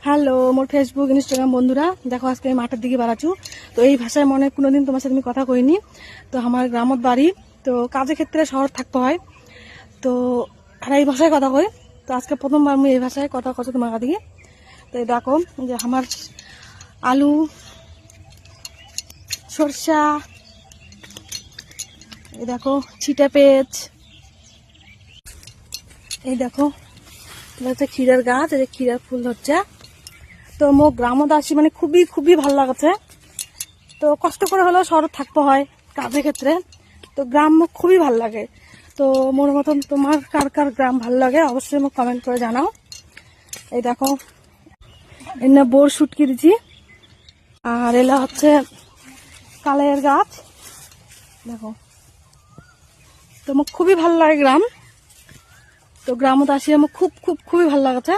Hello মোর Facebook Instagram বন্ধুরা, দেখো আজকে আমি মাঠের দিকে বাড়াচ্ছু। তো এই ভাষায় মনে কোনোদিন তোমার সাথে আমি কথা কইনি। তো আমার গ্রামত বাড়ি, তো কাজের ক্ষেত্রে শহর থাকতে হয়, তো আর এই ভাষায় কথা কই। তো আজকে প্রথমবার আমি এই ভাষায় কথা কছি তোমার দিকে। তো এই দেখো যে আমার আলু, সরষা, এই দেখো ছিটা পেঁচ, এই দেখো হচ্ছে ক্ষীরার গাছ, এই যে ক্ষীরার ফুল হচ্ছে। তো মোর গ্রামত আসি মানে খুবই খুবই ভালো লাগছে। তো কষ্ট করে হলেও শহরে থাকতে হয় কাজের ক্ষেত্রে, তো গ্রাম মোক খুবই ভাল লাগে। তো মোর মতন তোমার কার কার গ্রাম ভাল লাগে অবশ্যই মোক কমেন্ট করে জানাও। এই দেখো এনে বোর শুটকি দিচ্ছি, আর এলা হচ্ছে কালের গাছ। দেখো তো মোক খুবই ভাল লাগে গ্রাম। তো গ্রামত আসি আমার খুব খুব খুবই ভাল লাগছে।